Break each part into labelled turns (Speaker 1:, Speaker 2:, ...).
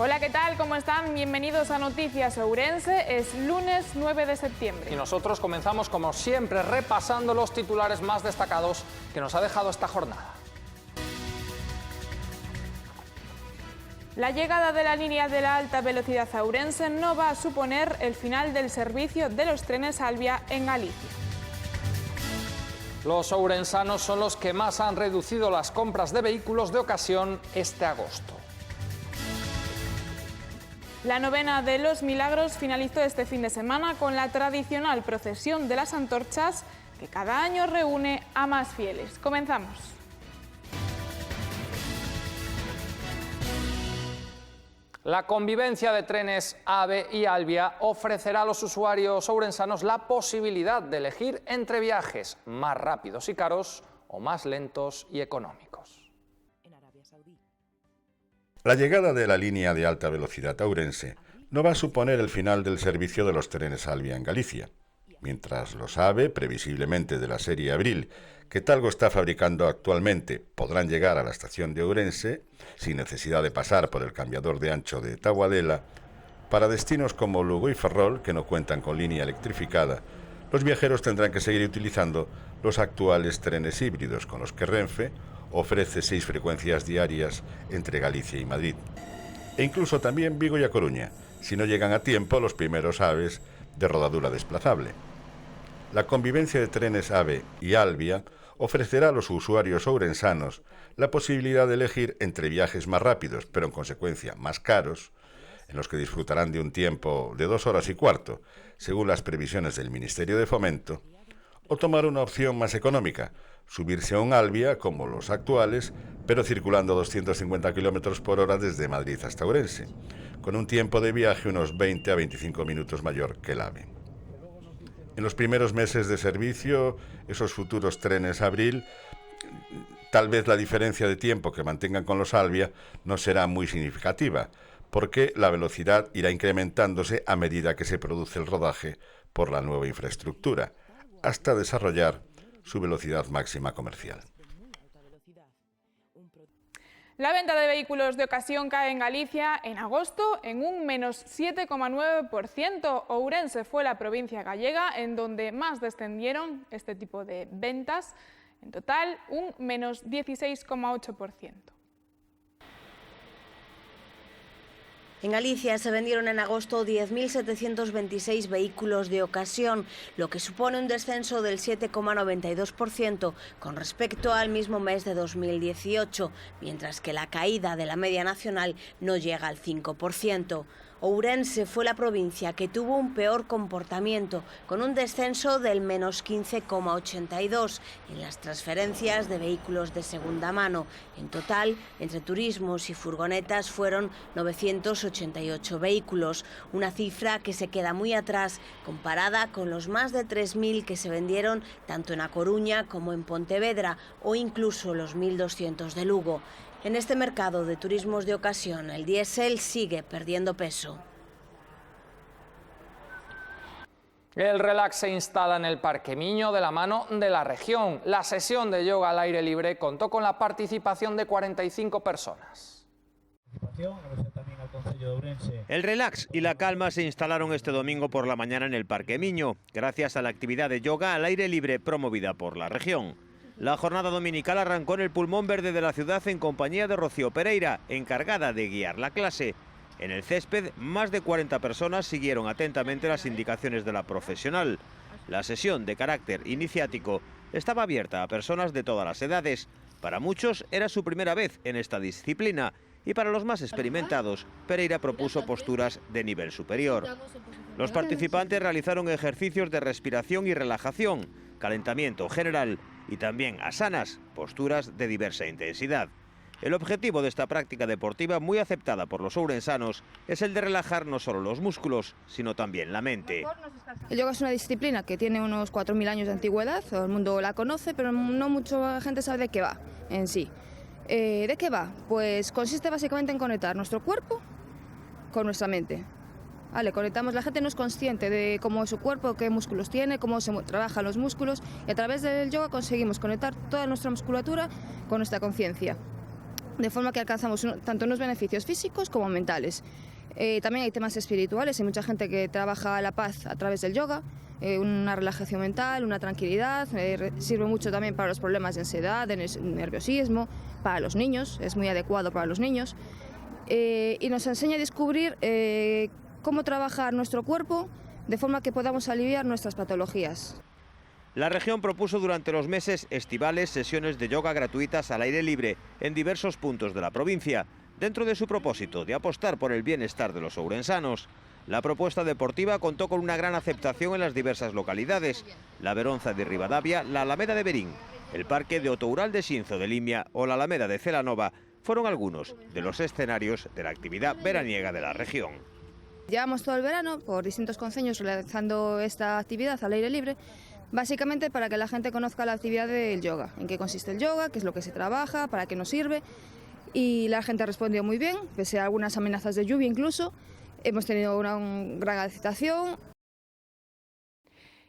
Speaker 1: Hola, ¿qué tal? ¿Cómo están? Bienvenidos a Noticias Ourense. Es lunes 9 de septiembre.
Speaker 2: Y nosotros comenzamos, como siempre, repasando los titulares más destacados que nos ha dejado esta jornada.
Speaker 1: La llegada de la línea de la alta velocidad a Ourense no va a suponer el final del servicio de los trenes Alvia en Galicia.
Speaker 2: Los ourensanos son los que más han reducido las compras de vehículos de ocasión este agosto.
Speaker 1: La novena de los Milagros finalizó este fin de semana con la tradicional procesión de las antorchas que cada año reúne a más fieles. Comenzamos.
Speaker 2: La convivencia de trenes AVE y Alvia ofrecerá a los usuarios ourensanos la posibilidad de elegir entre viajes más rápidos y caros o más lentos y económicos.
Speaker 3: La llegada de la línea de alta velocidad a Ourense no va a suponer el final del servicio de los trenes Alvia en Galicia, mientras los AVE, previsiblemente de la serie Abril, que Talgo está fabricando actualmente, podrán llegar a la estación de Ourense, sin necesidad de pasar por el cambiador de ancho de Taguadela. Para destinos como Lugo y Ferrol, que no cuentan con línea electrificada, los viajeros tendrán que seguir utilizando los actuales trenes híbridos, con los que Renfe ofrece 6 frecuencias diarias entre Galicia y Madrid. E incluso también Vigo y A Coruña, si no llegan a tiempo los primeros AVEs de rodadura desplazable. La convivencia de trenes AVE y Alvia ofrecerá a los usuarios ourensanos la posibilidad de elegir entre viajes más rápidos, pero en consecuencia más caros, en los que disfrutarán de un tiempo de 2 horas y cuarto, según las previsiones del Ministerio de Fomento, o tomar una opción más económica, subirse a un Alvia como los actuales, pero circulando a 250 km por hora desde Madrid hasta Ourense, con un tiempo de viaje unos 20 a 25 minutos mayor que el AVE. En los primeros meses de servicio, esos futuros trenes Abril, tal vez la diferencia de tiempo que mantengan con los Alvia no será muy significativa, porque la velocidad irá incrementándose a medida que se produce el rodaje por la nueva infraestructura, hasta desarrollar su velocidad máxima comercial.
Speaker 1: La venta de vehículos de ocasión cae en Galicia en agosto en un menos 7,9%. Ourense fue la provincia gallega en donde más descendieron este tipo de ventas. En total, un menos 16,8%.
Speaker 4: En Galicia se vendieron en agosto 10.726 vehículos de ocasión, lo que supone un descenso del 7,92% con respecto al mismo mes de 2018, mientras que la caída de la media nacional no llega al 5%. Ourense fue la provincia que tuvo un peor comportamiento, con un descenso del menos 15,82% en las transferencias de vehículos de segunda mano. En total, entre turismos y furgonetas fueron 988 vehículos, una cifra que se queda muy atrás comparada con los más de 3.000 que se vendieron tanto en A Coruña como en Pontevedra o incluso los 1.200 de Lugo. En este mercado de turismos de ocasión, el diésel sigue perdiendo peso.
Speaker 2: El relax se instala en el Parque Miño de la mano de la región. La sesión de yoga al aire libre contó con la participación de 45 personas.
Speaker 5: El relax y la calma se instalaron este domingo por la mañana en el Parque Miño, gracias a la actividad de yoga al aire libre promovida por la región. La jornada dominical arrancó en el pulmón verde de la ciudad en compañía de Rocío Pereira, encargada de guiar la clase. En el césped, más de 40 personas siguieron atentamente las indicaciones de la profesional. La sesión, de carácter iniciático, estaba abierta a personas de todas las edades. Para muchos era su primera vez en esta disciplina y para los más experimentados, Pereira propuso posturas de nivel superior. Los participantes realizaron ejercicios de respiración y relajación, calentamiento general y también asanas, posturas de diversa intensidad. El objetivo de esta práctica deportiva, muy aceptada por los ourensanos, es el de relajar no solo los músculos, sino también la mente.
Speaker 6: El yoga es una disciplina que tiene unos 4.000 años de antigüedad, todo el mundo la conoce, pero no mucha gente sabe de qué va en sí. ¿De qué va? Pues consiste básicamente en conectar nuestro cuerpo con nuestra mente. Vale, conectamos, la gente no es consciente de cómo es su cuerpo, qué músculos tiene, cómo se trabajan los músculos, y a través del yoga conseguimos conectar toda nuestra musculatura con nuestra conciencia. de forma que alcanzamos tanto unos beneficios físicos como mentales. También hay temas espirituales, hay mucha gente que trabaja la paz a través del yoga, una relajación mental, una tranquilidad, sirve mucho también para los problemas de ansiedad, de nerviosismo, para los niños, es muy adecuado para los niños, y nos enseña a descubrir cómo trabajar nuestro cuerpo de forma que podamos aliviar nuestras patologías.
Speaker 5: La región propuso durante los meses estivales sesiones de yoga gratuitas al aire libre en diversos puntos de la provincia, dentro de su propósito de apostar por el bienestar de los ourensanos. La propuesta deportiva contó con una gran aceptación en las diversas localidades: la Veronza de Ribadavia, la Alameda de Berín, el Parque de Otoural de Xinzo de Limia o la Alameda de Celanova fueron algunos de los escenarios de la actividad veraniega de la región.
Speaker 6: Llevamos todo el verano por distintos conceños realizando esta actividad al aire libre, básicamente para que la gente conozca la actividad del yoga, en qué consiste el yoga, qué es lo que se trabaja, para qué nos sirve, y la gente respondió muy bien, pese a algunas amenazas de lluvia incluso. Hemos tenido una gran aceptación.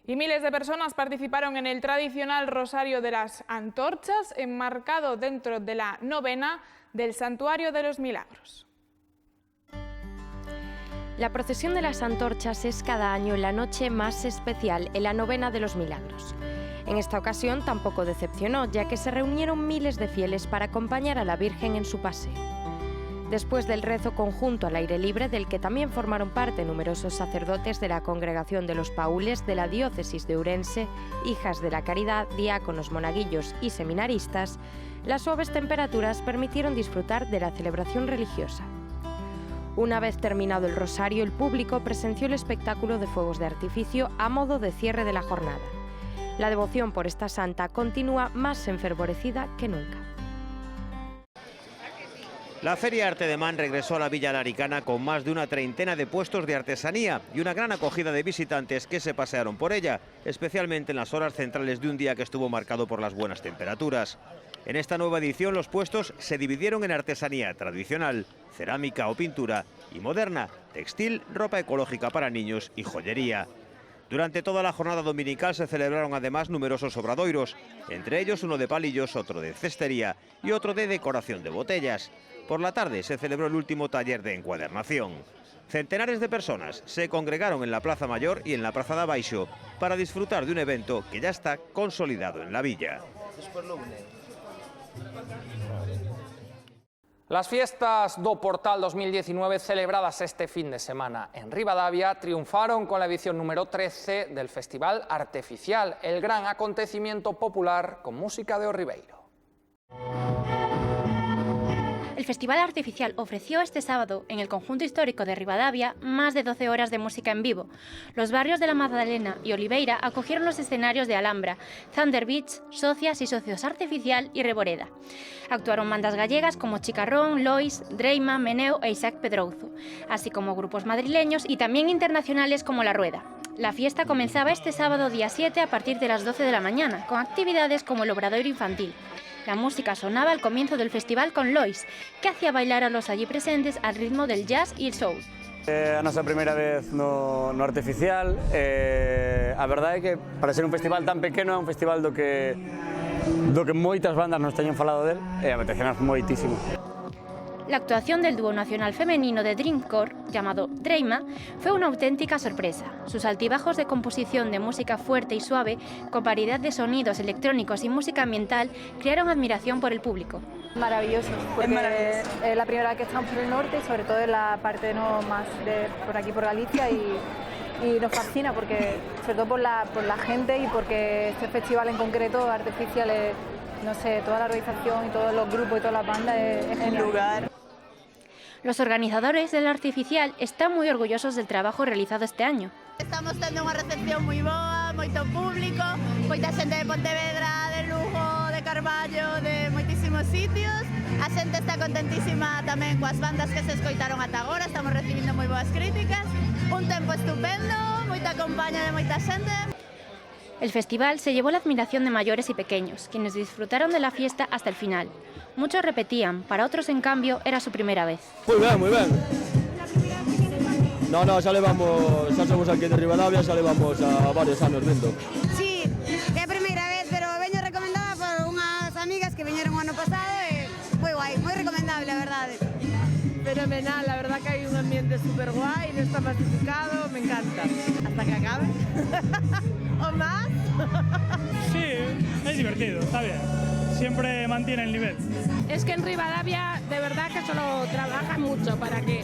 Speaker 1: Y miles de personas participaron en el tradicional Rosario de las Antorchas, enmarcado dentro de la novena del Santuario de los Milagros.
Speaker 7: La procesión de las antorchas es cada año la noche más especial en la novena de los Milagros. En esta ocasión tampoco decepcionó, ya que se reunieron miles de fieles para acompañar a la Virgen en su paseo. Después del rezo conjunto al aire libre, del que también formaron parte numerosos sacerdotes de la Congregación de los Paules de la Diócesis de Ourense, hijas de la Caridad, diáconos, monaguillos y seminaristas, las suaves temperaturas permitieron disfrutar de la celebración religiosa. Una vez terminado el rosario, el público presenció el espectáculo de fuegos de artificio a modo de cierre de la jornada. La devoción por esta santa continúa más enfervorecida que nunca.
Speaker 5: La Feria Arte de Man regresó a la Villa Laricana con más de una treintena de puestos de artesanía y una gran acogida de visitantes que se pasearon por ella, especialmente en las horas centrales de un día que estuvo marcado por las buenas temperaturas. En esta nueva edición los puestos se dividieron en artesanía tradicional, cerámica o pintura, y moderna, textil, ropa ecológica para niños y joyería. Durante toda la jornada dominical se celebraron además numerosos obradoiros, entre ellos uno de palillos, otro de cestería y otro de decoración de botellas. Por la tarde se celebró el último taller de encuadernación. Centenares de personas se congregaron en la Plaza Mayor y en la Praza de Baixo para disfrutar de un evento que ya está consolidado en la villa.
Speaker 2: Las fiestas do Portal 2019 celebradas este fin de semana en Ribadavia triunfaron con la edición número 13 del Festival Arteficial, el gran acontecimiento popular con música de O Ribeiro.
Speaker 8: El Festival Artificial ofreció este sábado, en el conjunto histórico de Ribadavia, más de 12 horas de música en vivo. Los barrios de La Magdalena y Oliveira acogieron los escenarios de Alhambra, Thunder Beach, Socias y Socios Artificial y Reboreda. Actuaron bandas gallegas como Chicarrón, Lois, Dreima, Meneo e Isaac Pedrouzo, así como grupos madrileños y también internacionales como La Rueda. La fiesta comenzaba este sábado día 7 a partir de las 12 de la mañana, con actividades como el obradoiro infantil. La música sonaba al comienzo del festival con Lois, que hacía bailar a los allí presentes al ritmo del jazz y el soul.
Speaker 9: A nosa primeira vez no Artificial, a verdade é que para ser un festival tan pequeno é un festival do que moitas bandas nos teñen falado del e apetecenos moitísimo.
Speaker 8: La actuación del dúo nacional femenino de Dreamcore, llamado Dreima, fue una auténtica sorpresa. Sus altibajos de composición de música fuerte y suave, con variedad de sonidos electrónicos y música ambiental, crearon admiración por el público.
Speaker 10: Maravilloso, porque es la primera vez que estamos por el norte y sobre todo en la parte más de por aquí, por Galicia, y nos fascina, porque sobre todo por la gente y porque este festival en concreto, Artificial, no sé, toda la organización y todos los grupos y todas las bandas es genial.
Speaker 8: Los organizadores del Artificial están muy orgullosos del trabajo realizado este año.
Speaker 11: Estamos tendo unha recepción moi boa, moito público, moita xente de Pontevedra, de Lugo, de Carballo, de moitísimos sitios. A xente está contentísima tamén coas bandas que se escoitaron ata agora, estamos recibindo moi boas críticas. Un tempo estupendo, moita compañía de moita xente.
Speaker 8: El festival se llevó la admiración de mayores y pequeños, quienes disfrutaron de la fiesta hasta el final. Muchos repetían, para otros en cambio era su primera vez.
Speaker 12: Muy bien. No, xa somos aquí de Ribadavia, xa levamos a varios anos vendo.
Speaker 11: Sí, é a primeira vez, pero veño recomendada por unhas amigas que viñeron o ano pasado e moi guai, moi recomendada.
Speaker 13: Fenomenal, la verdad que hay un ambiente súper guay, no está masificado, me encanta. Hasta que acabe. ¿O más?
Speaker 14: Sí, es divertido, está bien. Siempre mantiene el nivel.
Speaker 15: Es que en Rivadavia de verdad que solo trabajan mucho para que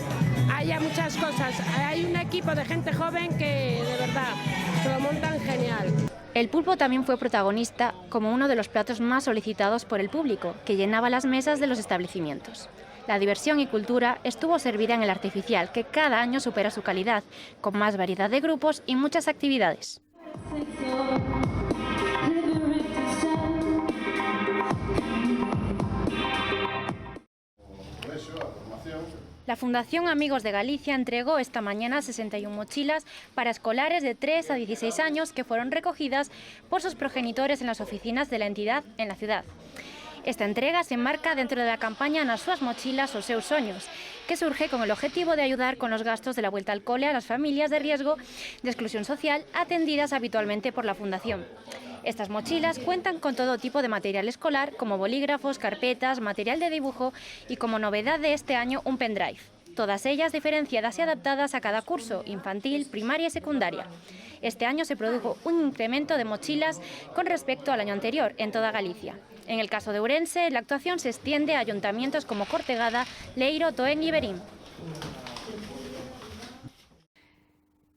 Speaker 15: haya muchas cosas. Hay un equipo de gente joven que de verdad se lo montan genial.
Speaker 8: El pulpo también fue protagonista como uno de los platos más solicitados por el público, que llenaba las mesas de los establecimientos. La diversión y cultura estuvo servida en el artificial, que cada año supera su calidad, con más variedad de grupos y muchas actividades. La Fundación Amigos de Galicia entregó esta mañana 61 mochilas para escolares de 3 a 16 años que fueron recogidas por sus progenitores en las oficinas de la entidad en la ciudad. Esta entrega se enmarca dentro de la campaña Nas súas mochilas os seus soños, que surge con el objetivo de ayudar con los gastos de la vuelta al cole a las familias de riesgo de exclusión social atendidas habitualmente por la Fundación. Estas mochilas cuentan con todo tipo de material escolar, como bolígrafos, carpetas, material de dibujo y, como novedad de este año, un pendrive. Todas ellas diferenciadas y adaptadas a cada curso, infantil, primaria y secundaria. Este año se produjo un incremento de mochilas con respecto al año anterior en toda Galicia. En el caso de Ourense, la actuación se extiende a ayuntamientos como Cortegada, Leiro, Toén y Verín.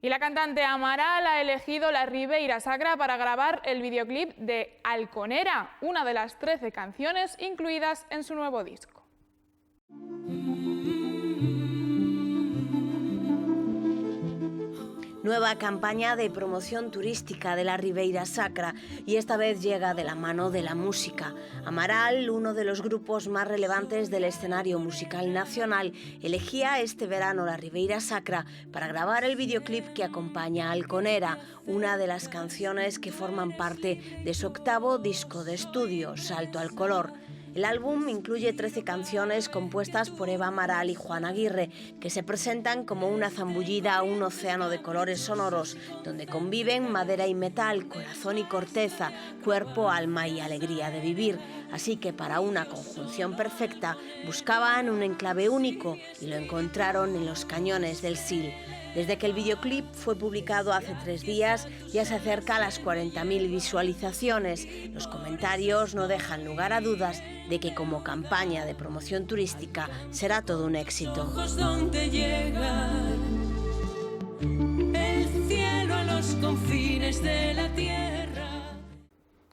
Speaker 1: Y la cantante Amaral ha elegido la Ribeira Sacra para grabar el videoclip de Alconera, una de las 13 canciones incluidas en su nuevo disco.
Speaker 4: Nueva campaña de promoción turística de la Ribeira Sacra, y esta vez llega de la mano de la música. Amaral, uno de los grupos más relevantes del escenario musical nacional, elegía este verano la Ribeira Sacra para grabar el videoclip que acompaña a Alconera, una de las canciones que forman parte de su octavo disco de estudio, Salto al Color. El álbum incluye 13 canciones compuestas por Eva Amaral y Juan Aguirre, que se presentan como una zambullida a un océano de colores sonoros, donde conviven madera y metal, corazón y corteza, cuerpo, alma y alegría de vivir. Así que para una conjunción perfecta buscaban un enclave único y lo encontraron en los cañones del Sil. Desde que el videoclip fue publicado hace 3 días, ya se acerca a las 40.000 visualizaciones. Los comentarios no dejan lugar a dudas de que como campaña de promoción turística será todo un éxito.
Speaker 16: Donde llega el cielo a los confines de la tierra.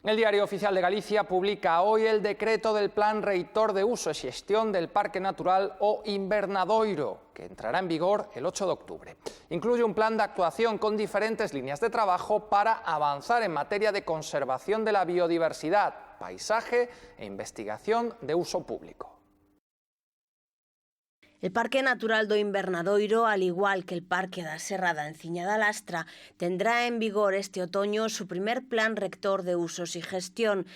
Speaker 2: El Diario Oficial de Galicia publica hoy el decreto del Plan Reitor de Uso y Xestión del Parque Natural o Invernadoiro, que entrará en vigor el 8 de octubre. Incluye un plan de actuación con diferentes líneas de trabajo para avanzar en materia de conservación de la biodiversidad, paisaje e investigación de uso público.
Speaker 4: El Parque Natural do Invernadoiro, al igual que el Parque da Serra da Enciña da Lastra, tendrá en vigor este otoño su primer plan rector de usos y gestión.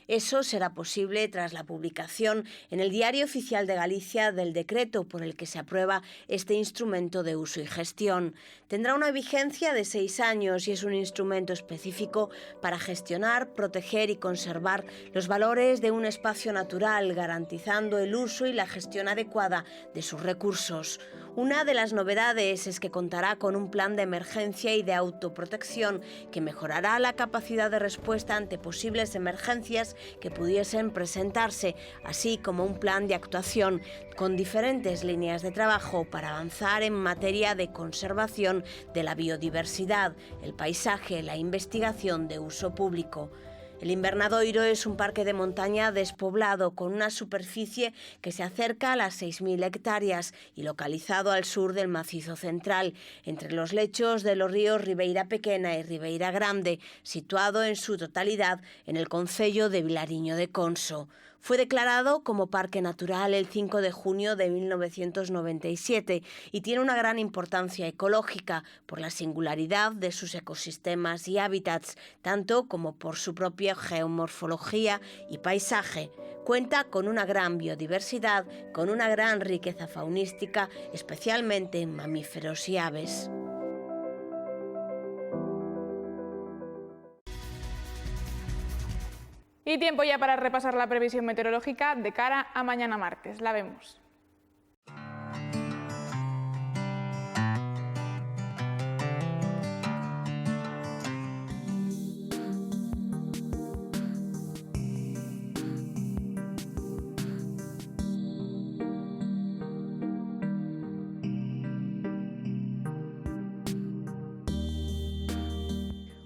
Speaker 4: Eso será posible tras la publicación en el Diario Oficial de Galicia del decreto por el que se aprueba este instrumento de uso y gestión. Tendrá una vigencia de 6 años y es un instrumento específico para gestionar, proteger y conservar los valores de un espacio natural, garantizando el uso y la gestión adecuada de sus recursos. Una de las novedades es que contará con un plan de emergencia y de autoprotección que mejorará la capacidad de respuesta ante posibles emergencias que pudiesen presentarse, así como un plan de actuación con diferentes líneas de trabajo para avanzar en materia de conservación de la biodiversidad, el paisaje, la investigación de uso público. El Invernadoiro es un parque de montaña despoblado con una superficie que se acerca a las 6.000 hectáreas y localizado al sur del Macizo Central, entre los lechos de los ríos Ribeira Pequena y Ribeira Grande, situado en su totalidad en el concello de Vilariño de Conso. Fue declarado como Parque Natural el 5 de junio de 1997 y tiene una gran importancia ecológica por la singularidad de sus ecosistemas y hábitats, tanto como por su propia geomorfología y paisaje. Cuenta con una gran biodiversidad, con una gran riqueza faunística, especialmente en mamíferos y aves.
Speaker 1: Y tiempo ya para repasar la previsión meteorológica de cara a mañana martes. La vemos.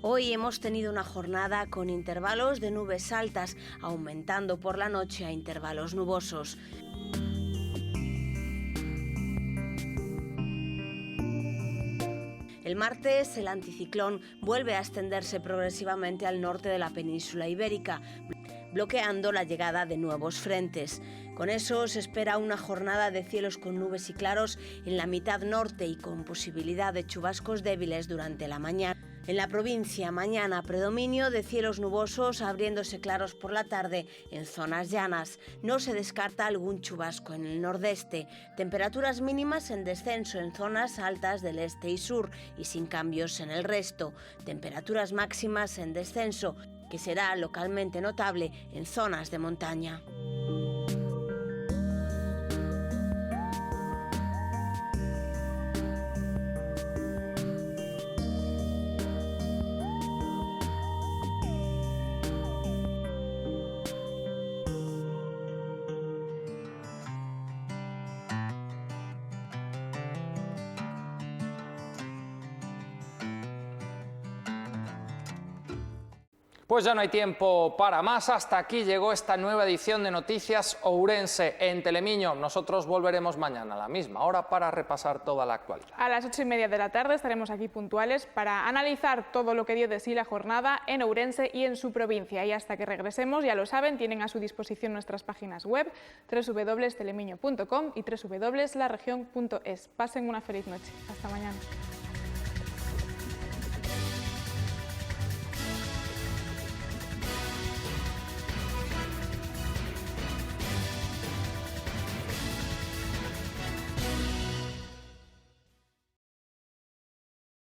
Speaker 4: Hoy hemos tenido una jornada con intervalos de nubes altas, aumentando por la noche a intervalos nubosos. El martes, el anticiclón vuelve a extenderse progresivamente al norte de la península ibérica, bloqueando la llegada de nuevos frentes. Con eso se espera una jornada de cielos con nubes y claros en la mitad norte y con posibilidad de chubascos débiles durante la mañana. En la provincia, mañana predominio de cielos nubosos abriéndose claros por la tarde en zonas llanas. No se descarta algún chubasco en el nordeste. Temperaturas mínimas en descenso en zonas altas del este y sur y sin cambios en el resto. Temperaturas máximas en descenso, que será localmente notable en zonas de montaña.
Speaker 2: Pues ya no hay tiempo para más. Hasta aquí llegó esta nueva edición de Noticias Ourense en Telemiño. Nosotros volveremos mañana a la misma hora para repasar toda la actualidad.
Speaker 1: A las 8:30 de la tarde estaremos aquí puntuales para analizar todo lo que dio de sí la jornada en Ourense y en su provincia. Y hasta que regresemos, ya lo saben, tienen a su disposición nuestras páginas web www.telemiño.com y www.laregion.es. Pasen una feliz noche. Hasta mañana.